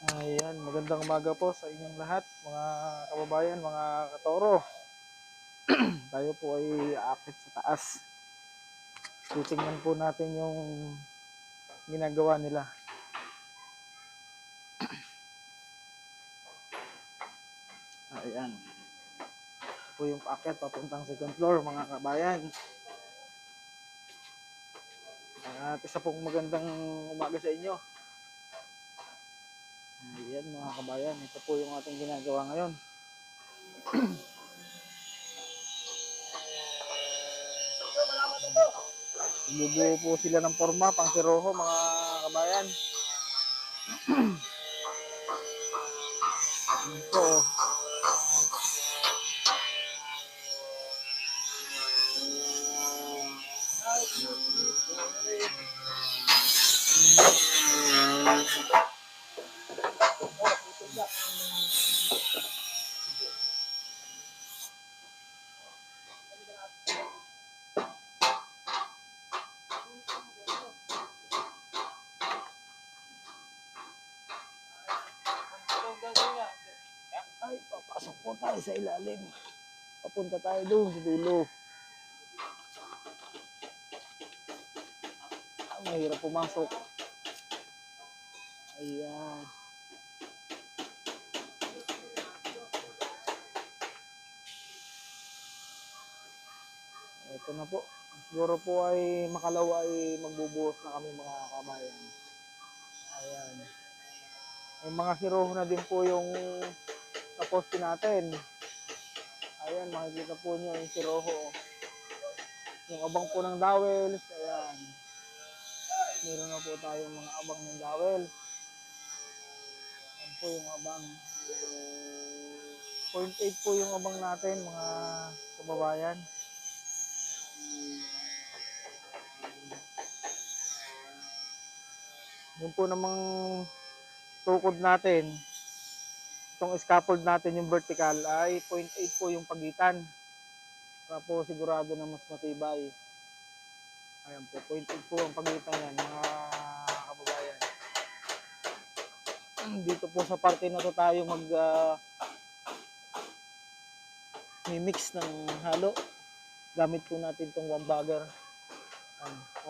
Ayan, magandang umaga po sa inyong lahat, mga kababayan, mga katoro. Tayo po ay aakit sa taas. Titingnan po natin yung ginagawa nila. Ayan. Ito po yung paakyat papuntang second floor, mga kabayan. At isa pong magandang umaga sa inyo. Ayan, mga kabayan, ito po yung ating ginagawa ngayon. Bumubuo po sila ng forma, pang siroho, mga kabayan. Ito, ay, papasok po tayo sa ilalim. Papunta tayo doon sa dulo. Mahirap pumasok. Ayan. Ito na po. Siguro po ay makalawa ay magbubuhos na kami, mga kabayan. Ayan. May mga hiroho na din po yung kaposte natin. Ayan, makikita po nyo yung siroho. Yung abang po ng dowels. Ayan. Meron na po tayong mga abang ng dowels. Ayan po yung abang. 0.8 po yung abang natin, mga kababayan. Yung po namang tukod natin, itong scaffold natin, yung vertical, ay 0.8 po yung pagitan. Para po sigurado na mas matibay. Ayan po, 0.8 po ang pagitan yan, mga kababayan. Dito po sa parte na to tayo mix ng halo. Gamit po natin itong one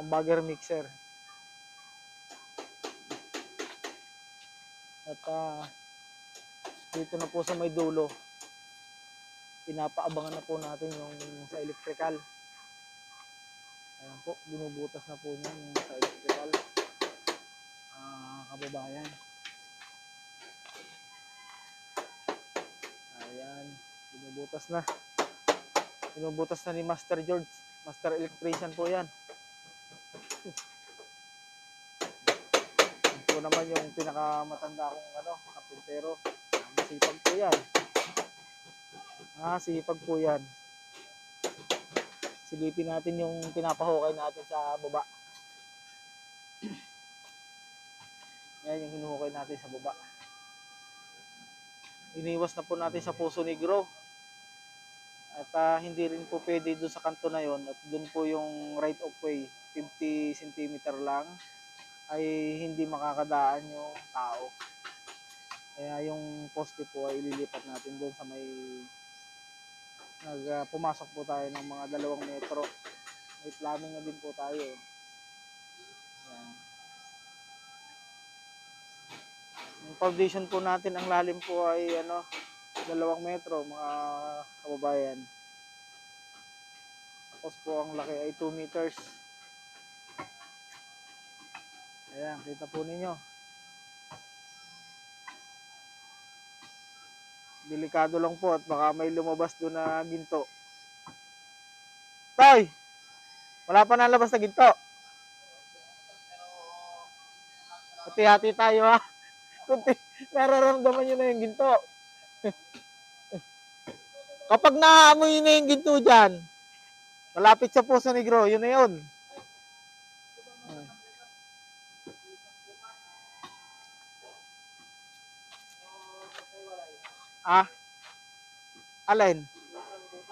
bagger mixer. At dito na po sa may dulo, pinapaabangan na po natin yung sa electrical. Ayan po, binubutas na po niyan yung sa electrical, kababayan. Ayan, binubutas na. Binubutas na ni Master George. Master Electrician po yan. Ito naman yung pinakamatanda kong kapintero. Masipag po yan. Sipag po yan. Silipin natin yung pinapahukay natin sa baba. Yan yung hinuhukay natin sa baba. Iniwas na po natin sa Puso Negro. At hindi rin po pwede doon sa kanto na yon. At doon po yung right of way, 50 cm lang, ay hindi makakadaan yung tao. Kaya yung poste po ay ililipat natin doon sa may pumasok po tayo ng mga 2 metro. May planning na din po tayo. Ayan. Yung foundation po natin, ang lalim po ay 2 metro, mga kababayan. Tapos po ang laki ay 2 meters. Ayan, kita po ninyo. Delikado lang po at baka may lumabas doon na ginto. Tay! Wala pa nalabas na ginto. Hati-hati tayo, ha. Kunti, nararamdaman nyo na yung ginto. Kapag naaamoy na yung ginto dyan, malapit sa Puso Negro, yun na yun. Alin?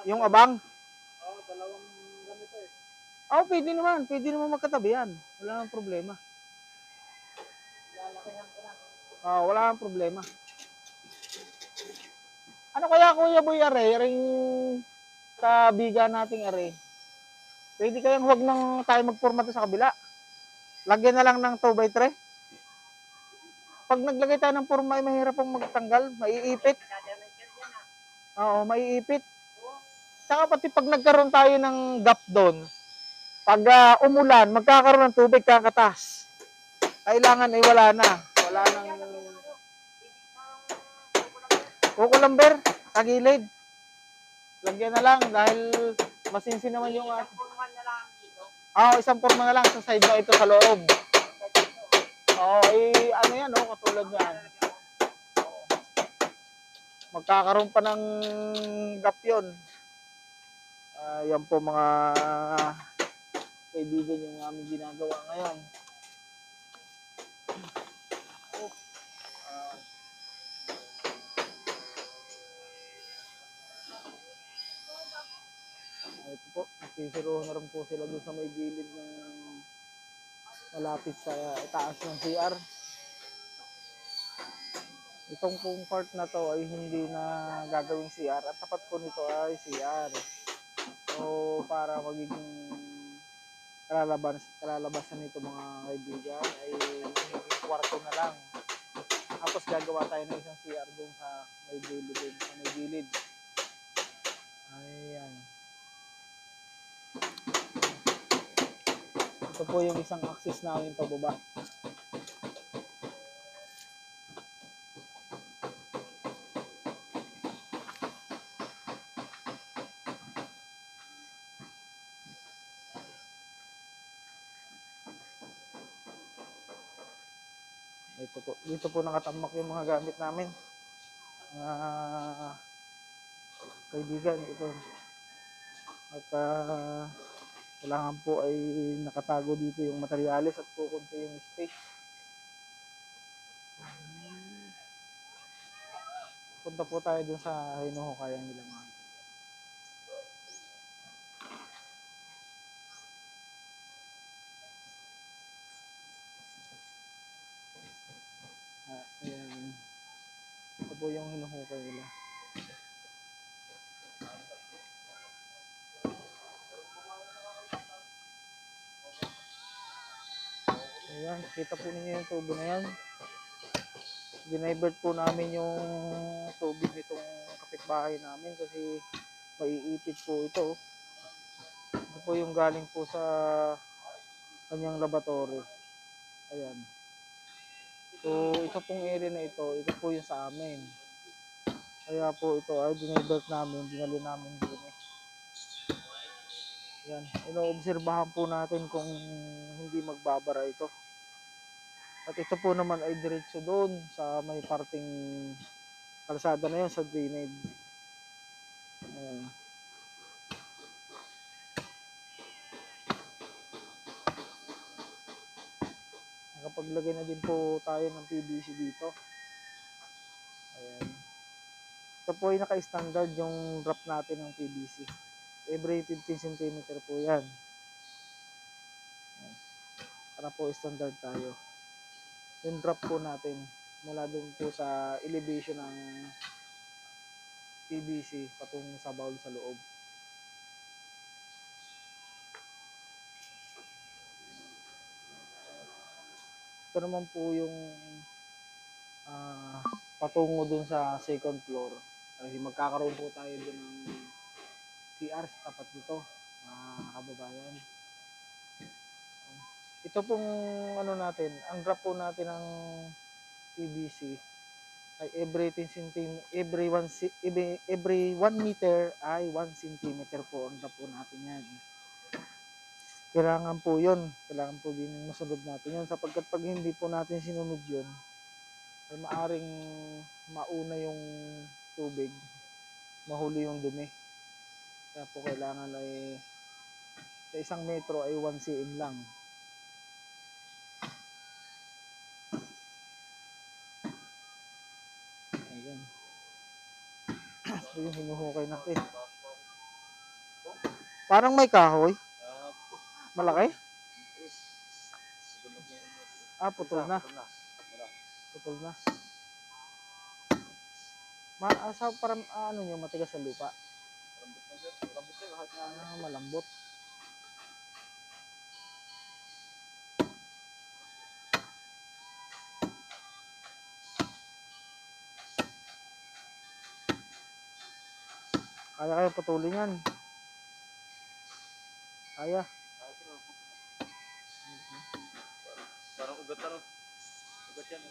Yung abang? Oo, 2 ganito eh. Oo, pwede naman. Pwede naman magkatabi yan. Wala nang problema. Lalakihan ko na. Wala kang problema. Ano kaya Kuya Boy are, ring kabiga nating are. Pwede kayang huwag nang tayo magpormato sa kabila. Lagyan na lang ng 2x3. Pag naglagay tayo ng forma ay mahirap pong magtanggal, maiipit. Oo, maiipit. Tsaka pati pag nagkaroon tayo ng gap doon, pag umulan, magkakaroon ng tubig kakatas. Kailangan ay wala na. Wala nang kukulamber sa gilid. Lagyan na lang dahil masinsin naman yung isang forma na lang sa side na ito sa loob. Ano yan, katulad yan. Magkakaroon pa ng gap yun. Yan po mga kaibigan yung aming ginagawa ngayon. Ito po, nagsisiroon na rin po sila doon sa may gilid ng malapit sa taas ng CR. Itong pong part na to ay hindi na gagawing CR at tapat po nito ay CR. So para magiging kalalabasan nito mga kaibigan ay magiging kwarto na lang. Tapos gagawa tayo ng isang CR doon sa may gilid. Ayan. Ito po yung isang axis namin pababa. Dito po nakatamak yung mga gamit namin. Kaibigan ito. At kailangan po ay nakatago dito yung materyales at kukunti yung space. Punta po tayo dun sa hinuhukayan nila mga. Ayan. Ito po yung hinuhukay nila. Ayan, kita po ninyo yung tubo na yan. Dinivert po namin yung tubig nitong kapitbahay namin kasi maiipit po ito. Ito po yung galing po sa kanyang laboratory. Ayan. So, ito pong area na ito po yung sa amin. Kaya po ito ay dinivert namin, dinali namin din. Ayan, inoobserbahan po natin kung hindi magbabara ito. At ito po naman ay diretso doon sa may parting kalsada na yun sa drainage. Ayan. Nakapaglagay na din po tayo ng PVC dito. Ayan. Ito po ay naka-standard yung drop natin ng PVC. Every 15 cm po yan. Ayan. Para po standard tayo. Yung drop po natin mula doon po sa elevation ng PVC patungo sa bowl sa loob. Ito naman po yung patungo dun sa second floor. Kasi magkakaroon po tayo dun ng CR sa tapat nito, mga kababayan. Ito pong natin, ang drop po natin ng PVC ay every 1 meter ay 1 centimeter po ang drop po natin yan. Kailangan po yun. Kailangan po din masunod natin yun. Sapagkat pag hindi po natin sinunod yun, ay maaring mauna yung tubig, mahuli yung dumi. Kaya po kailangan ay sa 1 metro ay 1 cm lang. Ayan. Ito yung hinuhukay natin. Parang may kahoy. Malaki? Putol na. Putol na. Sa parang ano nyo, matigas sa lupa. Malambot. Kaya kayo putulin yan. Kaya. Parang ugat ano. Ugat yan.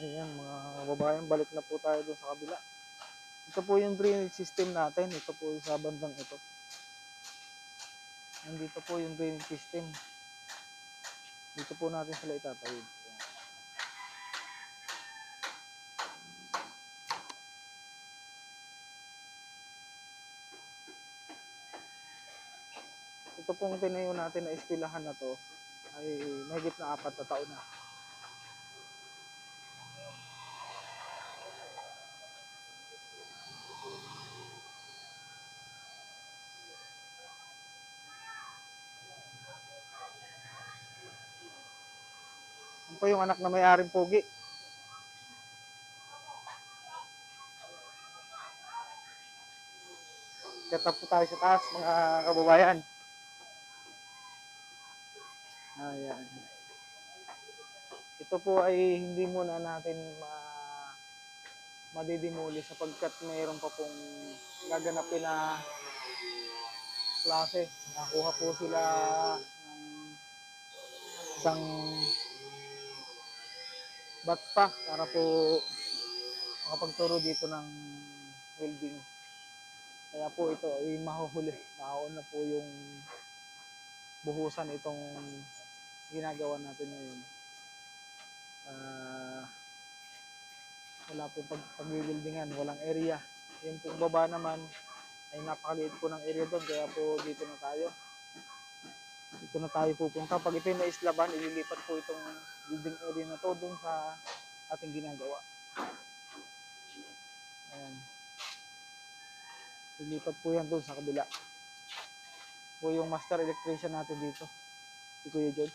Ayan mga kababayan, balik na po tayo dun sa kabila. Ito po yung drainage system natin. Ito po yung sa bandang ito. Nandito po yung drainage system. Dito po natin sila itatawid. Ito pong tinayo natin na eskwelahan na to ay mahigit na 4 na taon na. Yan po yung anak na may-aring pogi. Kaya po tayo sa taas mga kababayan. Ayan. Ito po ay hindi muna natin madidimuli sapagkat mayroon pa pong gaganapin na klase. Nakuha po sila ng isang batpa para po makapagturo dito ng welding. Kaya po ito ay mahuhuli. Mauna po yung buhusan itong ginagawa natin ngayon. Wala po pag-wieldingan, walang area. Yung pong baba naman ay napakaliit po ng area doon, kaya po dito na tayo. Dito na tayo pupunta. Pag ito yung naislaban, ililipat po itong building area na to doon sa ating ginagawa. Ayan. Ilipat po yan doon sa kabila. Po yung master electrician natin dito, si Kuya George.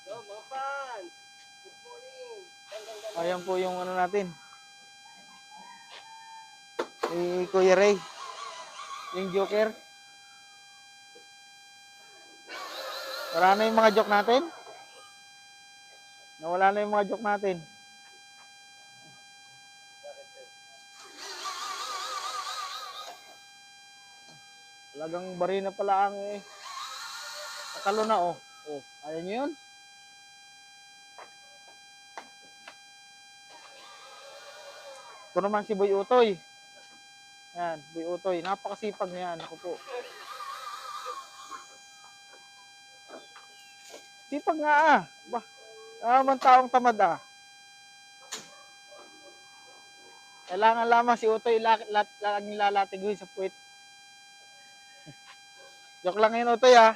Yo, mga fans! Good morning! Ayan po yung ano natin. Si Kuya Ray. Yung Joker. Wala na yung mga joke natin. Nawala na yung mga joke natin. Talagang bari na pala ang nakalo na oh. Oh, ayaw nyo yun? Ito naman si Boy Utoy. Yan, Boy Utoy. Napakasipag niyan. Ako po. Sipag nga ah. Ba, naman taong tamad ah. Kailangan lamang si Utoy laging lalatigoy sa puwit. Joke lang yun Utoy ah.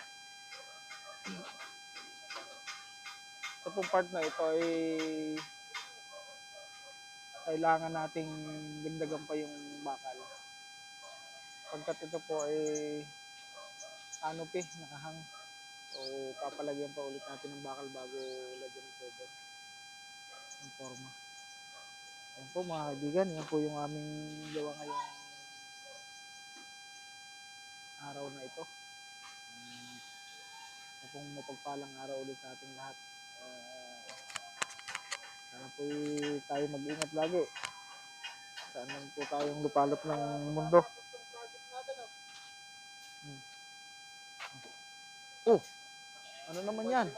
Sa pong part na ito ay kailangan nating dagdagan pa yung bakal. Pagkat ito po ay nakahang. So papalagyan pa ulit natin ng bakal bago lagyan ng cover. Yung forma. Ayan po mga kaibigan, yan po yung aming gawa ngayong araw na ito. Kung mapagpalang araw ulit sa ating lahat. Sana po tayo mag-ingat lagi. Saan lang po tayong lupalop ng mundo. Oh, ano naman yan?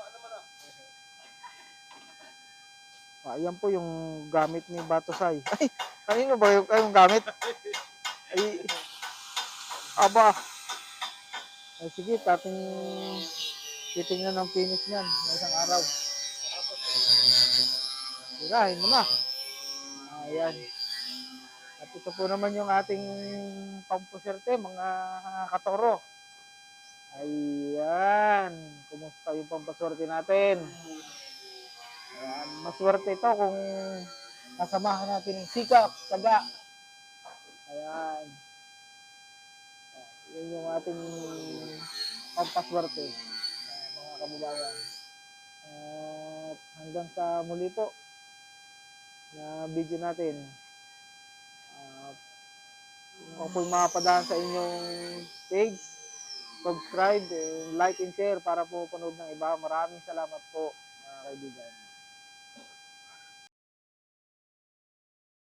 Ayan po yung gamit ni Batosay. Ay, kanino ba yung gamit? Ay, aba. Ay, sige, ating titingnan ng finish niyan ng isang araw. Tirahin mo na. Ayan. At ito po naman yung ating pampuserte, mga katoro. Ayan. Kumusta yung pampaswerte natin? Ayan. Maswerte ito kung kasamahan natin ng sikap, taga. Ayan. Yun yung ating pampaswerte, mga kababayan. At hanggang sa muli po na video natin. Kung po mapadaan sa inyong page, subscribe, and like and share para po panood ng iba. Maraming salamat po, mga kaibigan.